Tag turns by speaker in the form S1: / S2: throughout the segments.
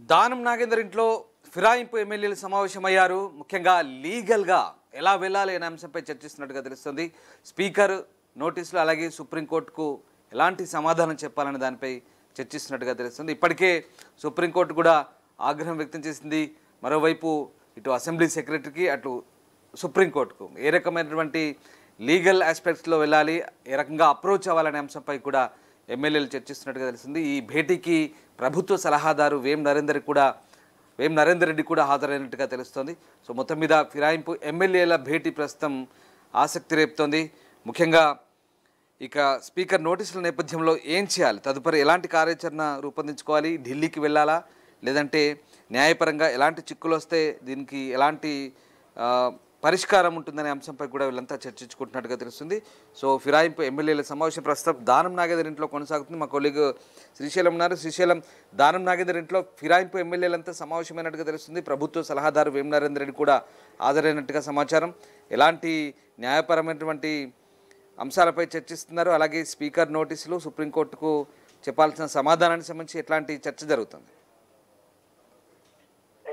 S1: దానం నాగేందర్ ఇంట్లో ఫిరాయింపు ఎమ్మెల్యేలు సమావేశమయ్యారు. ముఖ్యంగా లీగల్గా ఎలా వెళ్ళాలి అనే అంశంపై చర్చిస్తున్నట్టుగా తెలుస్తుంది. స్పీకర్ నోటీసులు అలాగే సుప్రీంకోర్టుకు ఎలాంటి సమాధానం చెప్పాలనే దానిపై చర్చిస్తున్నట్టుగా తెలుస్తుంది. ఇప్పటికే సుప్రీంకోర్టు కూడా ఆగ్రహం వ్యక్తం చేసింది. మరోవైపు ఇటు అసెంబ్లీ సెక్రటరీకి అటు సుప్రీంకోర్టుకు ఏ రకమైనటువంటి లీగల్ ఆస్పెక్ట్స్లో వెళ్ళాలి, ఏ రకంగా అప్రోచ్ అవ్వాలనే అంశంపై కూడా ఎమ్మెల్యేలు చర్చిస్తున్నట్టుగా తెలుస్తుంది. ఈ భేటీకి ప్రభుత్వ సలహాదారు వేం నరేందర్ రెడ్డి కూడా హాజరైనట్టుగా తెలుస్తోంది. సో మొత్తం మీద ఫిరాయింపు ఎమ్మెల్యేల భేటీ ప్రస్తుతం ఆసక్తి రేపుతోంది. ముఖ్యంగా ఇక స్పీకర్ నోటీసుల నేపథ్యంలో ఏం చేయాలి, తదుపరి ఎలాంటి కార్యాచరణ రూపొందించుకోవాలి, ఢిల్లీకి వెళ్ళాలా లేదంటే న్యాయపరంగా ఎలాంటి చిక్కులు వస్తే దీనికి ఎలాంటి పరిష్కారం ఉంటుందనే అంశంపై కూడా వీళ్ళంతా చర్చించుకుంటున్నట్టుగా తెలుస్తుంది. సో ఫిరాయింపు ఎమ్మెల్యేల సమావేశం ప్రస్తుతం దానం నాగేందర్ ఇంట్లో కొనసాగుతుంది. మా కొలీగ్ శ్రీశైలం ఉన్నారు. శ్రీశైలం, దానం నాగేందర్ ఇంట్లో ఫిరాయింపు ఎమ్మెల్యేలంతా సమావేశమైనట్టుగా తెలుస్తుంది. ప్రభుత్వ సలహాదారు వేం నరేందర్ రెడ్డి కూడా హాజరైనట్టుగా సమాచారం. ఎలాంటి న్యాయపరమైనటువంటి అంశాలపై చర్చిస్తున్నారు, అలాగే స్పీకర్ నోటీసులు, సుప్రీంకోర్టుకు చెప్పాల్సిన సమాధానానికి సంబంధించి ఎట్లాంటి చర్చ జరుగుతుంది?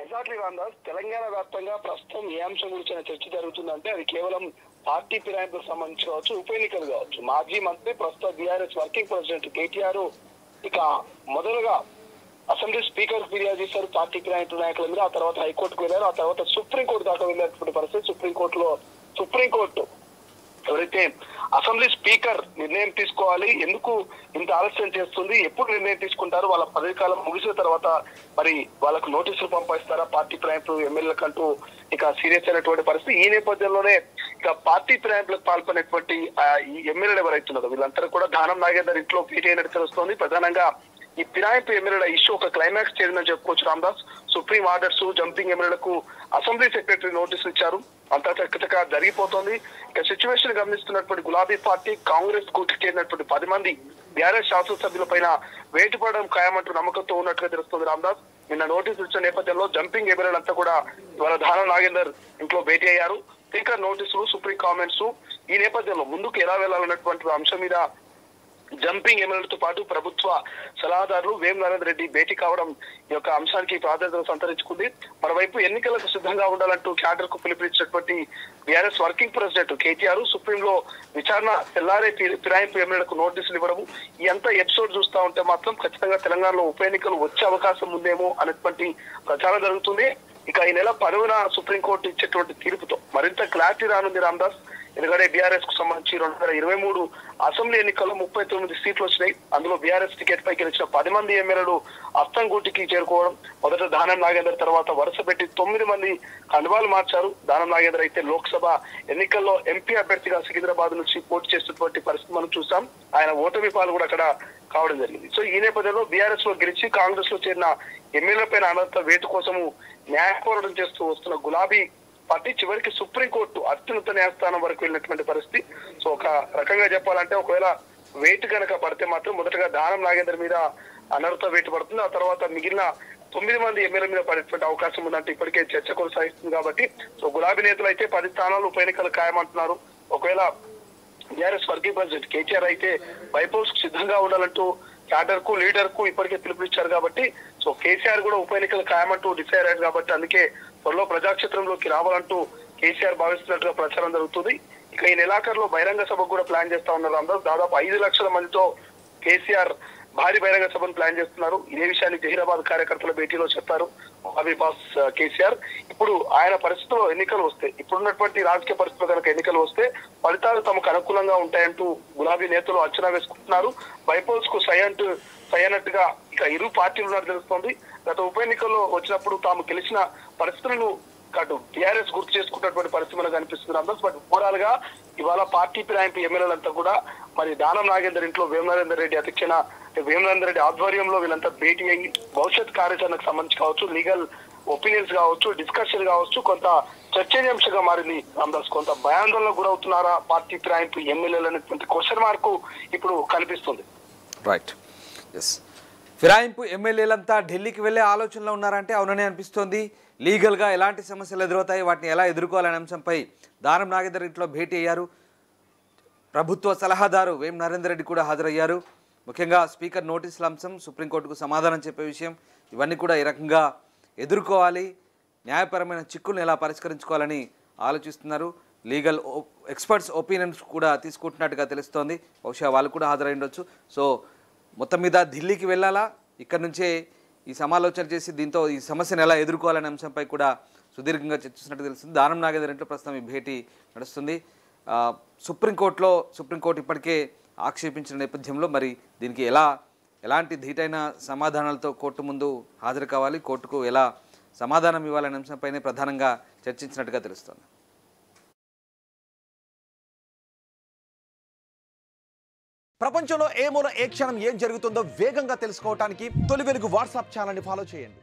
S2: ఎగ్జాక్ట్లీ రాందాస్, తెలంగాణ వ్యాప్తంగా ప్రస్తుతం ఏ అంశం గురించి చర్చ జరుగుతుందంటే అది కేవలం పార్టీ ఫిరాయింపుకు సంబంధించి కావచ్చు, ఉప ఎన్నికలు కావచ్చు. మాజీ మంత్రి ప్రస్తుత బీఆర్ఎస్ వర్కింగ్ ప్రెసిడెంట్ కేటీఆర్ ఇక మొదలుగా అసెంబ్లీ స్పీకర్ ఫిర్యాదు చేశారు పార్టీ ఫిరాయింపు నాయకుల మీద. ఆ తర్వాత హైకోర్టుకు వెళ్ళారు. ఆ తర్వాత సుప్రీంకోర్టు దాకా వెళ్ళినటువంటి పరిస్థితి. సుప్రీంకోర్టు ఎవరైతే అసెంబ్లీ స్పీకర్ నిర్ణయం తీసుకోవాలి, ఎందుకు ఇంత ఆలస్యం చేస్తుంది, ఎప్పుడు నిర్ణయం తీసుకుంటారు, వాళ్ళ పదవి కాలం ముగిసిన తర్వాత మరి వాళ్ళకు నోటీసులు పంపిస్తారా పార్టీ ఫిరాయింపు ఎమ్మెల్యేలకంటూ ఇక సీరియస్ అయినటువంటి పరిస్థితి. ఈ నేపథ్యంలోనే ఇక పార్టీ ఫిరాయింపులకు పాల్పడినటువంటి ఈ ఎమ్మెల్యేలు ఎవరైతున్నారో వీళ్ళందరూ కూడా దానం నాగేందర్ ఇంట్లో భేటీ అయినట్టు తెలుస్తోంది. ప్రధానంగా ఈ ఫిరాయింపు ఎమ్మెల్యేల ఇష్యూ ఒక క్లైమాక్స్ చేరిందని చెప్పుకోవచ్చు రామ్దాస్. సుప్రీం ఆర్డర్స్ జంపింగ్ ఎమ్మెల్యేలకు అసెంబ్లీ సెక్రటరీ నోటీసులు ఇచ్చారు. అంతా చక్కగా జరిగిపోతుంది. ఇక సిచ్యువేషన్ గమనిస్తున్నటువంటి గులాబీ పార్టీ, కాంగ్రెస్ కూటమికి చేరినటువంటి 10 మంది బీఆర్ఎస్ శాసనసభ్యుల పైన వేటుపడడం ఖాయమంటూ నమ్మకంతో ఉన్నట్టుగా తెలుస్తుంది రామ్దాస్. నిన్న నోటీసులు ఇచ్చిన నేపథ్యంలో జంపింగ్ ఎమ్మెల్యేలంతా కూడా ఇవాళ దానం నాగేందర్ ఇంట్లో భేటీ అయ్యారు. స్పీకర్ నోటీసులు, సుప్రీం కామెంట్స్, ఈ నేపథ్యంలో ముందుకు ఎలా వెళ్లాలన్నటువంటి అంశం మీద జంపింగ్ ఎమ్మెల్యేలతో పాటు ప్రభుత్వ సలహాదారులు వేం నరేందర్ రెడ్డి భేటీ కావడం ఈ యొక్క అంశానికి ప్రాధాన్యతను సంతరించుకుంది. మరోవైపు ఎన్నికలకు సిద్ధంగా ఉండాలంటూ క్యాడర్ కు పిలుపునిచ్చినటువంటి బీఆర్ఎస్ వర్కింగ్ ప్రెసిడెంట్ కేటీఆర్ సుప్రీంలో విచారణ తెల్లారే ఫిరాయింపు ఎమ్మెల్యేలకు నోటీసులు ఇవ్వడము, ఈ అంతా ఎపిసోడ్ చూస్తా ఉంటే మాత్రం ఖచ్చితంగా తెలంగాణలో ఉప ఎన్నికలు వచ్చే అవకాశం ఉందేమో అనేటువంటి ప్రచారం జరుగుతుంది. ఇక ఈ నెల 10న సుప్రీంకోర్టు ఇచ్చేటువంటి తీర్పుతో మరింత క్లారిటీ రానుంది రామ్దాస్. ఎందుకంటే బీఆర్ఎస్ కు సంబంధించి 2023 అసెంబ్లీ ఎన్నికల్లో 39 సీట్లు వచ్చినాయి. అందులో బీఆర్ఎస్ టికెట్ పై గెలిచిన 10 మంది ఎమ్మెల్యేలు అస్తంగూటికి చేరుకోవడం. మొదట దానం నాగేందర్, తర్వాత వరుస పెట్టి 9 మంది కండువాలు మార్చారు. దానం నాగేందర్ అయితే లోక్సభ ఎన్నికల్లో ఎంపీ అభ్యర్థిగా సికింద్రాబాద్ నుంచి పోటీ చేస్తున్నటువంటి పరిస్థితి మనం చూసాం. ఆయన ఓటమి పాలు కూడా అక్కడ కావడం జరిగింది. సో ఈ నేపథ్యంలో బీఆర్ఎస్ లో గెలిచి కాంగ్రెస్ లో చేరిన ఎమ్మెల్యేల పైన అనంత వేటు కోసము న్యాయ పోరాటం చేస్తూ వస్తున్న గులాబీ పార్టీ చివరికి సుప్రీంకోర్టు అత్యున్నత న్యాయస్థానం వరకు వెళ్ళినటువంటి పరిస్థితి. సో ఒక రకంగా చెప్పాలంటే ఒకవేళ వేటు కనుక పడితే మాత్రం మొదటగా దానం నాగేందర్ మీద అనర్హత వేటు పడుతుంది. ఆ తర్వాత మిగిలిన 9 మంది ఎమ్మెల్యేల మీద పడేటువంటి అవకాశం ఉందంటే ఇప్పటికే చర్చ కొనసాగిస్తుంది. కాబట్టి సో గులాబీ నేతలు అయితే 10 స్థానాలు ఉప ఎన్నికలు ఖాయమంటున్నారు. ఒకవేళ బీఆర్ఎస్ వర్కింగ్ ప్రెసిడెంట్ కేటీఆర్ అయితే బైపోల్స్ కు సిద్ధంగా ఉండాలంటూ క్యాడర్ కు, లీడర్ కు ఇప్పటికే పిలుపునిచ్చారు. కాబట్టి సో కేసీఆర్ కూడా ఉప ఎన్నికలు ఖాయమంటూ డిసైడ్ అయ్యారు. కాబట్టి అందుకే త్వరలో ప్రజాక్షేత్రంలోకి రావాలంటూ కేసీఆర్ భావిస్తున్నట్టుగా ప్రచారం జరుగుతుంది. ఇక ఈ నెలాఖరులో బహిరంగ సభకు కూడా ప్లాన్ చేస్తా ఉన్నారు అందరూ. దాదాపు 5 లక్షల మందితో కేసీఆర్ భారీ బహిరంగ సభను ప్లాన్ చేస్తున్నారు. ఇదే విషయాన్ని జహీరాబాద్ కార్యకర్తల భేటీలో చెప్పారు గులాబీ బాస్ కేసీఆర్. ఇప్పుడు ఆయన పరిస్థితుల్లో ఎన్నికలు వస్తే, ఇప్పుడున్నటువంటి రాజకీయ పరిస్థితుల్లో కనుక ఎన్నికలు వస్తే ఫలితాలు తమకు అనుకూలంగా ఉంటాయంటూ గులాబీ నేతలు అంచనా వేసుకుంటున్నారు. బైపోల్స్ కు సై అన్నట్టుగా ఇక ఇరు పార్టీలు ఉన్నట్టు తెలుస్తోంది. గత ఉప ఎన్నికల్లో వచ్చినప్పుడు తాము గెలిచిన పరిస్థితులను అటు టీఆర్ఎస్ గుర్తు చేసుకున్నటువంటి పరిస్థితి మనకు కనిపిస్తుంది అందరూ. బట్ ఓవరాల్ గా ఇవాళ పార్టీ ఫిరాయింపు ఎమ్మెల్యేలంతా కూడా మరి దానం నాగేందర్ ఇంట్లో వేం నరేందర్ రెడ్డి అధ్యక్షన, వేం నరేందర్ రెడ్డి ఆధ్వర్యంలో వీళ్ళంతా భేటీ అయ్యి భవిష్యత్ కార్యాచరణకు సంబంధించి కావచ్చు, లీగల్ ఒపీనియన్స్ కావచ్చు, డిస్కషన్ కావచ్చు, కొంత చర్చనీయాంశంగా మారింది రామ్దాస్. కొంత భయాందోళనకు గురవుతున్నారా పార్టీ ఫిరాయింపు ఎమ్మెల్యేలు అనేటువంటి క్వశ్చన్ మార్కు ఇప్పుడు కనిపిస్తుంది.
S1: Right, yes. ఫిరాయింపు ఎమ్మెల్యేలంతా ఢిల్లీకి వెళ్ళే ఆలోచనలో ఉన్నారంటే అవుననే అనిపిస్తోంది. లీగల్గా ఎలాంటి సమస్యలు ఎదురవుతాయి, వాటిని ఎలా ఎదుర్కోవాలనే అంశంపై దానం నాగేందర్ ఇంట్లో భేటీ అయ్యారు. ప్రభుత్వ సలహాదారు వేం నరేందర్ రెడ్డి కూడా హాజరయ్యారు. ముఖ్యంగా స్పీకర్ నోటీసుల అంశం, సుప్రీంకోర్టుకు సమాధానం చెప్పే విషయం, ఇవన్నీ కూడా ఈ రకంగా ఎదుర్కోవాలి, న్యాయపరమైన చిక్కులను ఎలా పరిష్కరించుకోవాలని ఆలోచిస్తున్నారు. లీగల్ ఎక్స్పర్ట్స్ ఒపీనియన్స్ కూడా తీసుకుంటున్నట్టుగా తెలుస్తోంది. బహుశా వాళ్ళు కూడా హాజరై ఉండొచ్చు. సో మొత్తం మీద ఢిల్లీకి వెళ్ళాలా, ఇక్కడ నుంచే ఈ సమాలోచన చేసి దీంతో ఈ సమస్యను ఎలా ఎదుర్కోవాలనే అంశంపై కూడా సుదీర్ఘంగా చర్చిస్తున్నట్టు తెలుస్తుంది. దానం నాగేంద్ర ప్రస్తుతం ఈ భేటీ నడుస్తుంది. సుప్రీంకోర్టు ఇప్పటికే ఆక్షేపించిన నేపథ్యంలో మరి దీనికి ఎలాంటి ధీటైన సమాధానాలతో కోర్టు ముందు హాజరు కావాలి, కోర్టుకు ఎలా సమాధానం ఇవ్వాలనే అంశంపైనే ప్రధానంగా చర్చించినట్టుగా తెలుస్తోంది.
S3: ప్రపంచంలో ఏ మూల ఏ క్షణం ఏం జరుగుతుందో వేగంగా తెలుసుకోవడానికి తొలి వెలుగు వాట్సాప్ ఛానల్ని ఫాలో చేయండి.